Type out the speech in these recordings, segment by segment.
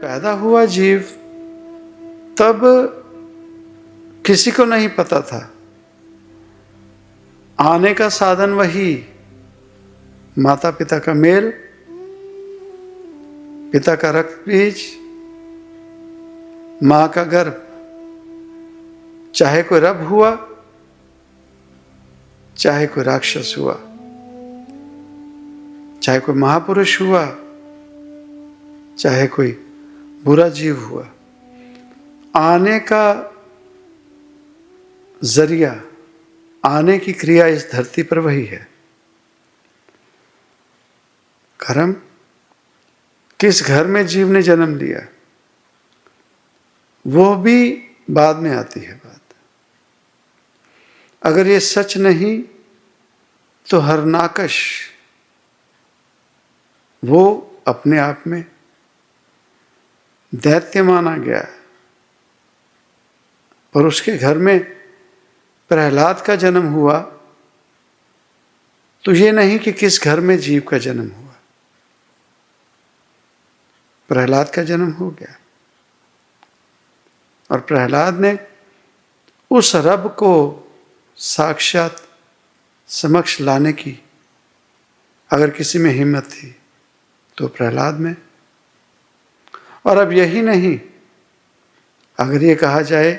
पैदा हुआ जीव तब किसी को नहीं पता था। आने का साधन वही माता पिता का मेल, पिता का रक्त बीज, मां का गर्भ। चाहे कोई रब हुआ, चाहे कोई राक्षस हुआ, चाहे कोई महापुरुष हुआ, चाहे कोई बुरा जीव हुआ, आने का जरिया, आने की क्रिया इस धरती पर वही है। कर्म। किस घर में जीव ने जन्म लिया वो भी बाद में आती है बात। अगर ये सच नहीं तो हरनाकश वो अपने आप में दैत्य माना गया, पर उसके घर में प्रहलाद का जन्म हुआ तो ये नहीं कि किस घर में जीव का जन्म हुआ, प्रहलाद का जन्म हो गया। और प्रहलाद ने उस रब को साक्षात समक्ष लाने की अगर किसी में हिम्मत थी तो प्रहलाद में। और अब यही नहीं, अगर ये कहा जाए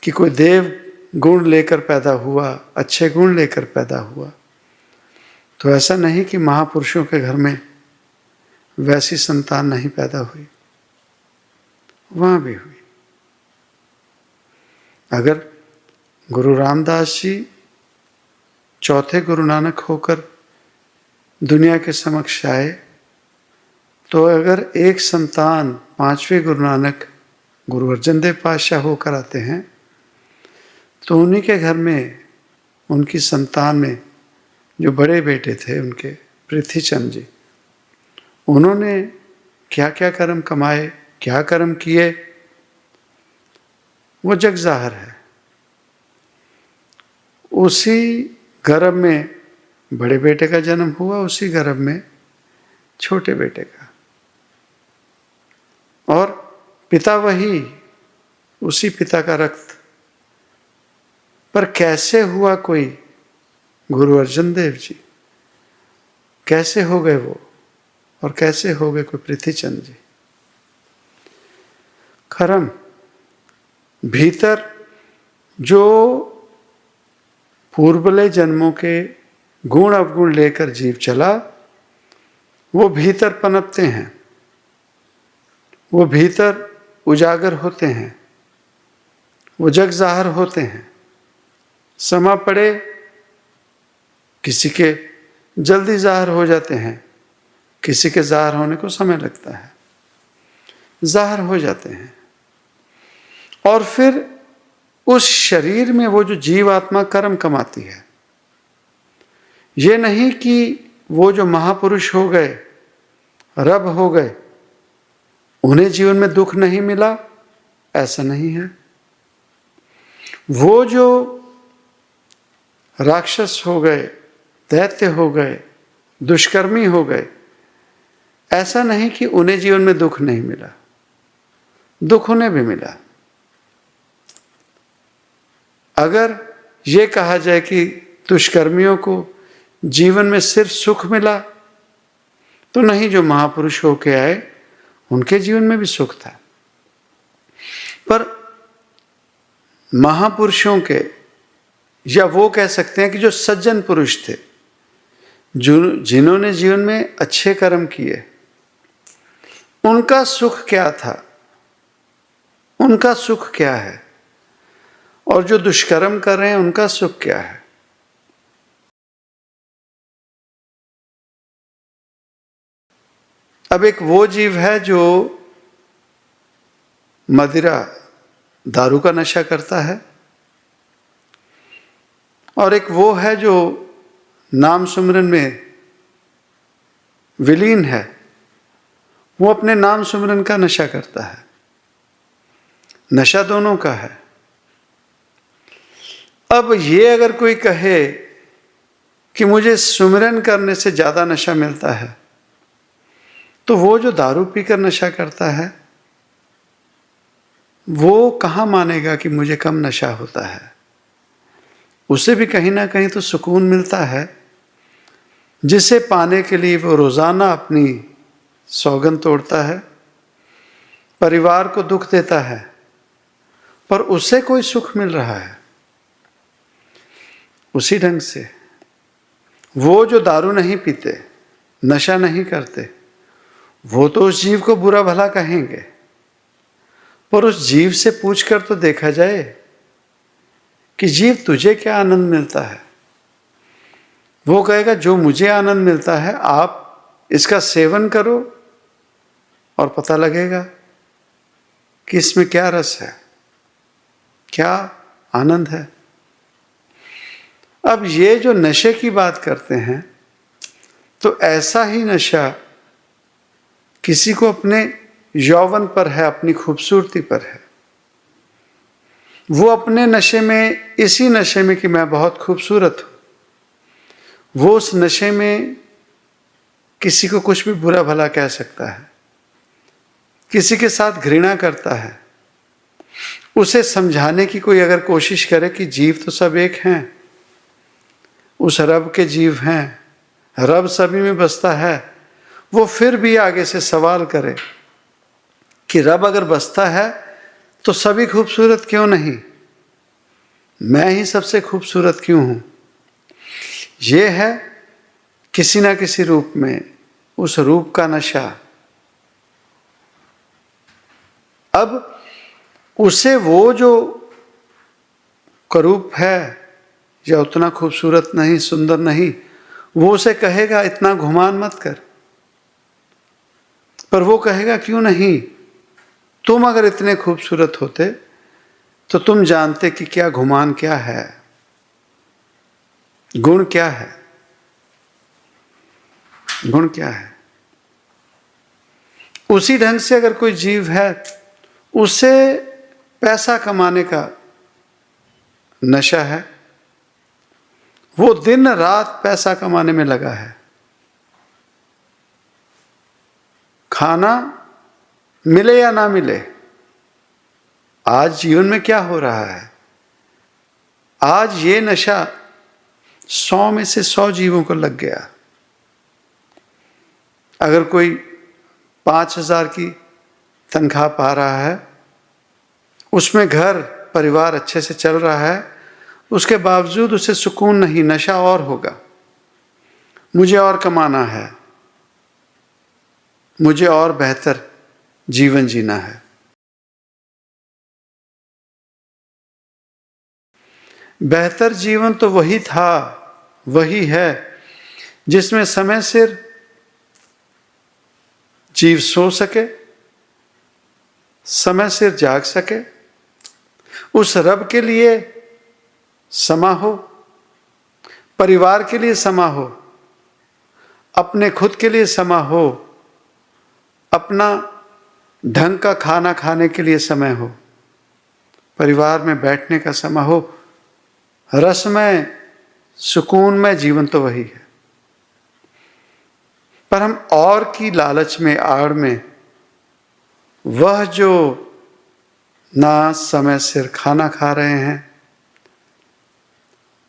कि कोई देव गुण लेकर पैदा हुआ, अच्छे गुण लेकर पैदा हुआ, तो ऐसा नहीं कि महापुरुषों के घर में वैसी संतान नहीं पैदा हुई, वहां भी हुई। अगर गुरु रामदास जी चौथे गुरु नानक होकर दुनिया के समक्ष आए, तो अगर एक संतान पांचवें गुरु नानक गुरु अर्जन देव पातशाह होकर आते हैं, तो उन्हीं के घर में उनकी संतान में जो बड़े बेटे थे उनके पृथ्वीचंद जी, उन्होंने क्या क्या कर्म कमाए, क्या कर्म किए, वो जग जाहिर है। उसी गर्भ में बड़े बेटे का जन्म हुआ, उसी गर्भ में छोटे बेटे का, और पिता वही, उसी पिता का रक्त। पर कैसे हुआ कोई गुरु अर्जन देव जी, कैसे हो गए वो, और कैसे हो गए कोई पृथ्वीचंद जी। कर्म। भीतर जो पूर्वले जन्मों के गुण अवगुण लेकर जीव चला, वो भीतर पनपते हैं, वो भीतर उजागर होते हैं, वो जग जाहिर होते हैं। समा पड़े, किसी के जल्दी जाहिर हो जाते हैं, किसी के जाहिर होने को समय लगता है, जाहिर हो जाते हैं। और फिर उस शरीर में वो जो जीव आत्मा कर्म कमाती है, ये नहीं कि वो जो महापुरुष हो गए, रब हो गए, उन्हें जीवन में दुख नहीं मिला, ऐसा नहीं है। वो जो राक्षस हो गए, दैत्य हो गए, दुष्कर्मी हो गए, ऐसा नहीं कि उन्हें जीवन में दुख नहीं मिला, दुख उन्हें भी मिला। अगर ये कहा जाए कि दुष्कर्मियों को जीवन में सिर्फ सुख मिला, तो नहीं, जो महापुरुष होके आए उनके जीवन में भी सुख था। पर महापुरुषों के, या वो कह सकते हैं कि जो सज्जन पुरुष थे, जिन्होंने जीवन में अच्छे कर्म किए, उनका सुख क्या था, उनका सुख क्या है, और जो दुष्कर्म कर रहे हैं उनका सुख क्या है। अब एक वो जीव है जो मदिरा, दारू का नशा करता है, और एक वो है जो नाम सुमिरन में विलीन है, वो अपने नाम सुमिरन का नशा करता है। नशा दोनों का है। अब ये अगर कोई कहे कि मुझे सुमिरन करने से ज्यादा नशा मिलता है, तो वो जो दारू पीकर नशा करता है वो कहाँ मानेगा कि मुझे कम नशा होता है। उसे भी कहीं ना कहीं तो सुकून मिलता है, जिसे पाने के लिए वो रोज़ाना अपनी सौगंध तोड़ता है, परिवार को दुख देता है, पर उसे कोई सुख मिल रहा है। उसी ढंग से वो जो दारू नहीं पीते, नशा नहीं करते, वो तो उस जीव को बुरा भला कहेंगे, पर उस जीव से पूछकर तो देखा जाए कि जीव तुझे क्या आनंद मिलता है। वो कहेगा जो मुझे आनंद मिलता है आप इसका सेवन करो और पता लगेगा कि इसमें क्या रस है, क्या आनंद है। अब ये जो नशे की बात करते हैं, तो ऐसा ही नशा किसी को अपने यौवन पर है, अपनी खूबसूरती पर है। वो अपने नशे में, इसी नशे में कि मैं बहुत खूबसूरत हूं, वो उस नशे में किसी को कुछ भी बुरा भला कह सकता है, किसी के साथ घृणा करता है। उसे समझाने की कोई अगर कोशिश करे कि जीव तो सब एक हैं, उस रब के जीव हैं, रब सभी में बसता है, वो फिर भी आगे से सवाल करे कि रब अगर बसता है तो सभी खूबसूरत क्यों नहीं, मैं ही सबसे खूबसूरत क्यों हूं। ये है किसी ना किसी रूप में उस रूप का नशा। अब उसे वो जो करूप है या उतना खूबसूरत नहीं, सुंदर नहीं, वो उसे कहेगा इतना घुमान मत कर, पर वो कहेगा क्यों नहीं, तुम अगर इतने खूबसूरत होते तो तुम जानते कि क्या घुमान क्या है, गुण क्या है, गुण क्या है। उसी ढंग से अगर कोई जीव है, उसे पैसा कमाने का नशा है, वो दिन रात पैसा कमाने में लगा है। खाना मिले या ना मिले, आज जीवन में क्या हो रहा है, आज ये नशा 100 में से 100 जीवों को लग गया। अगर कोई 5,000 की तनख्वाह पा रहा है, उसमें घर परिवार अच्छे से चल रहा है, उसके बावजूद उसे सुकून नहीं, नशा और होगा, मुझे और कमाना है, मुझे और बेहतर जीवन जीना है। बेहतर जीवन तो वही था, वही है, जिसमें समय सिर जीव सो सके, समय सिर जाग सके, उस रब के लिए समा हो, परिवार के लिए समा हो, अपने खुद के लिए समा हो, अपना ढंग का खाना खाने के लिए समय हो, परिवार में बैठने का समय हो। रसमय सुकूनमय जीवन तो वही है, पर हम और की लालच में, आड़ में, वह जो ना समय सिर खाना खा रहे हैं,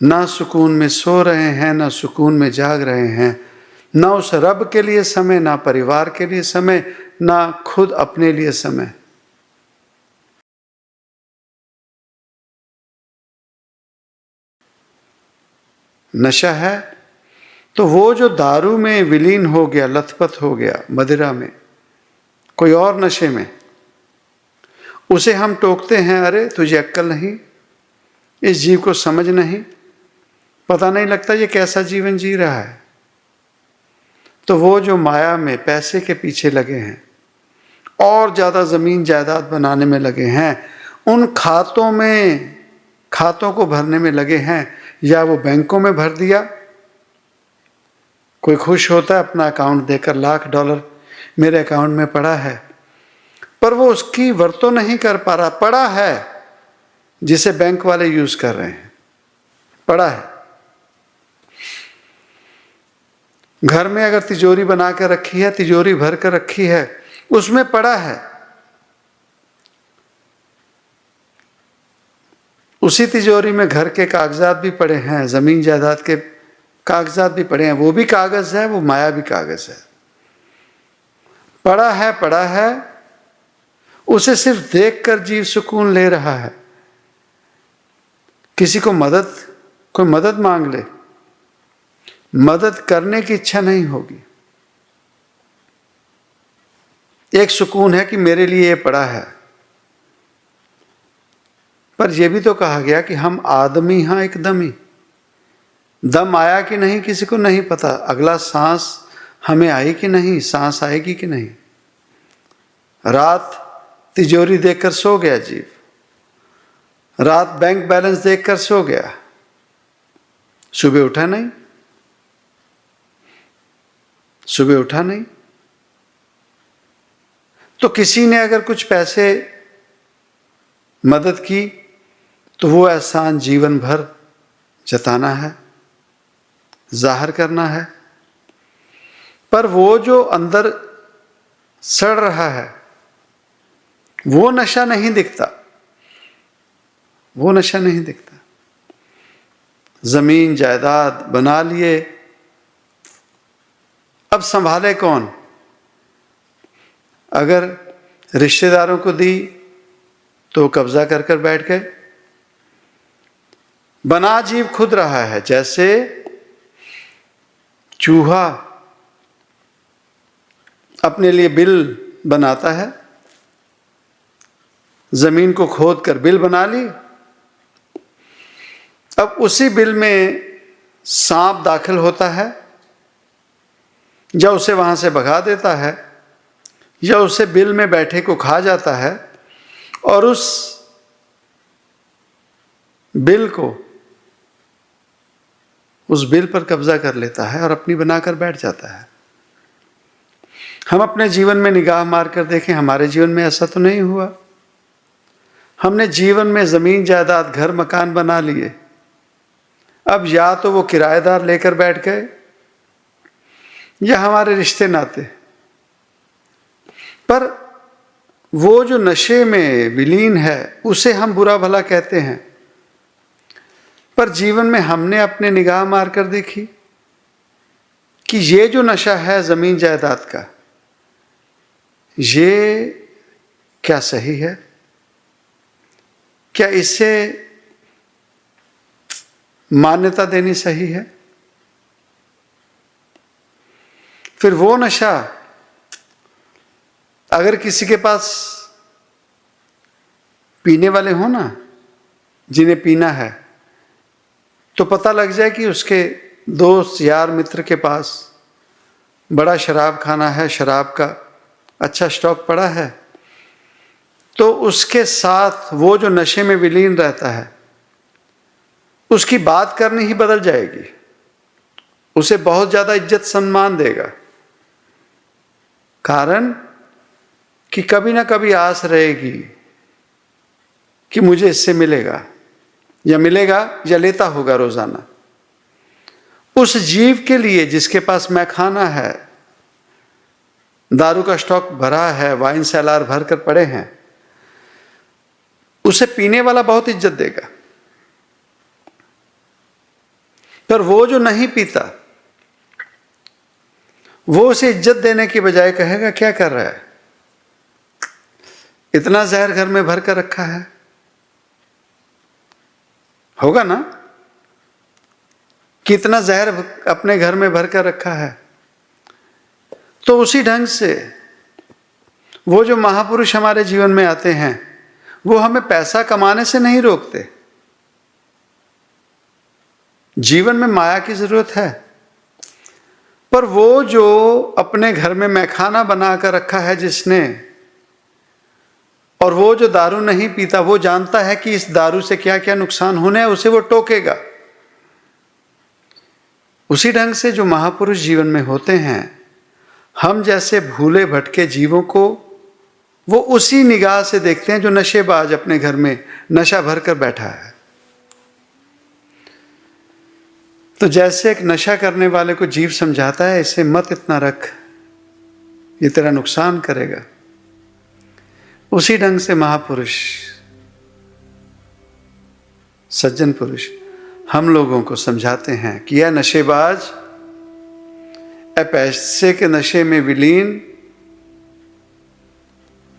ना सुकून में सो रहे हैं, ना सुकून में जाग रहे हैं, ना उस रब के लिए समय, ना परिवार के लिए समय, ना खुद अपने लिए समय। नशा है तो वो जो दारू में विलीन हो गया, लथपथ हो गया, मदिरा में, कोई और नशे में, उसे हम टोकते हैं, अरे तुझे अक्ल नहीं, इस जीव को समझ नहीं, पता नहीं लगता ये कैसा जीवन जी रहा है। तो वो जो माया में पैसे के पीछे लगे हैं और ज़्यादा ज़मीन जायदाद बनाने में लगे हैं, उन खातों में, खातों को भरने में लगे हैं, या वो बैंकों में भर दिया। कोई खुश होता है अपना अकाउंट देकर, $1,00,000 मेरे अकाउंट में पड़ा है, पर वो उसकी वर्तों नहीं कर पा रहा, पड़ा है जिसे बैंक वाले यूज कर रहे हैं, पड़ा है। घर में अगर तिजोरी बना कर रखी है, तिजोरी भर कर रखी है, उसमें पड़ा है, उसी तिजोरी में घर के कागजात भी पड़े हैं, जमीन जायदाद के कागजात भी पड़े हैं, वो भी कागज है, वो माया भी कागज है। पड़ा है, उसे सिर्फ देखकर जीव सुकून ले रहा है। किसी को कोई मदद मांग ले, मदद करने की इच्छा नहीं होगी। एक सुकून है कि मेरे लिए ये पड़ा है। पर यह भी तो कहा गया कि हम आदमी हैं एकदम ही। दम आया कि नहीं किसी को नहीं पता, अगला सांस हमें आई कि नहीं, सांस आएगी कि नहीं। रात तिजोरी देखकर सो गया जीव, रात बैंक बैलेंस देखकर सो गया, सुबह उठा नहीं, सुबह उठा नहीं। तो किसी ने अगर कुछ पैसे मदद की तो वो एहसान जीवन भर जताना है, जाहिर करना है। पर वो जो अंदर सड़ रहा है, वो नशा नहीं दिखता, वो नशा नहीं दिखता। जमीन जायदाद बना लिए, अब संभाले कौन? अगर रिश्तेदारों को दी तो कब्जा कर कर बैठ गए। बना जीव खुद रहा है, जैसे चूहा अपने लिए बिल बनाता है, जमीन को खोद कर बिल बना ली। अब उसी बिल में सांप दाखिल होता है, या उसे वहां से भगा देता है, या उसे बिल में बैठे को खा जाता है, और उस बिल पर कब्जा कर लेता है और अपनी बनाकर बैठ जाता है। हम अपने जीवन में निगाह मारकर देखें, हमारे जीवन में ऐसा तो नहीं हुआ। हमने जीवन में जमीन जायदाद घर मकान बना लिए, अब या तो वो किराएदार लेकर बैठ गए या हमारे रिश्ते नाते। पर वो जो नशे में विलीन है उसे हम बुरा भला कहते हैं, पर जीवन में हमने अपने निगाह मारकर देखी कि ये जो नशा है जमीन जायदाद का, ये क्या सही है? क्या इससे मान्यता देनी सही है? फिर वो नशा अगर किसी के पास पीने वाले हो ना, जिन्हें पीना है, तो पता लग जाए कि उसके दोस्त यार मित्र के पास बड़ा शराब खाना है, शराब का अच्छा स्टॉक पड़ा है, तो उसके साथ वो जो नशे में विलीन रहता है उसकी बात करनी ही बदल जाएगी, उसे बहुत ज्यादा इज्जत सम्मान देगा। कारण कि कभी ना कभी आस रहेगी कि मुझे इससे मिलेगा या लेता होगा रोजाना। उस जीव के लिए जिसके पास मैखाना है, दारू का स्टॉक भरा है, वाइन सेलार भर कर पड़े हैं, उसे पीने वाला बहुत इज्जत देगा। पर वो जो नहीं पीता, वो उसे इज्जत देने की बजाय कहेगा क्या कर रहा है, इतना जहर घर में भर कर रखा है। होगा ना, कितना जहर अपने घर में भर कर रखा है। तो उसी ढंग से वो जो महापुरुष हमारे जीवन में आते हैं, वो हमें पैसा कमाने से नहीं रोकते। जीवन में माया की जरूरत है, पर वो जो अपने घर में मैखाना बना कर रखा है जिसने, और वो जो दारू नहीं पीता, वो जानता है कि इस दारू से क्या क्या नुकसान होने हैं, उसे वो टोकेगा। उसी ढंग से जो महापुरुष जीवन में होते हैं, हम जैसे भूले भटके जीवों को वो उसी निगाह से देखते हैं जो नशेबाज अपने घर में नशा भर कर बैठा है। तो जैसे एक नशा करने वाले को जीव समझाता है, इसे मत इतना रख, ये तेरा नुकसान करेगा, उसी ढंग से महापुरुष, सज्जन पुरुष हम लोगों को समझाते हैं कि यह नशेबाज पैसे के नशे में विलीन,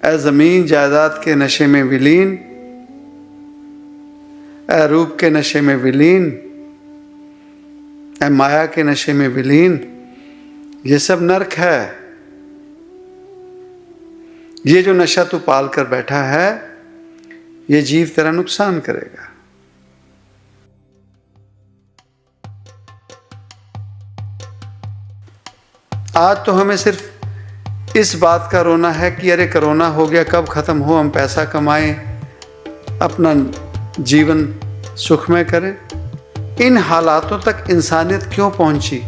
जमीन जायदाद के नशे में विलीन, रूप के नशे में विलीन, माया के नशे में विलीन, ये सब नरक है। ये जो नशा तू पाल कर बैठा है, ये जीव तेरा नुकसान करेगा। आज तो हमें सिर्फ इस बात का रोना है कि अरे कोरोना हो गया, कब खत्म हो, हम पैसा कमाएं, अपना जीवन सुखमय करें। इन हालातों तक इंसानियत क्यों पहुंची?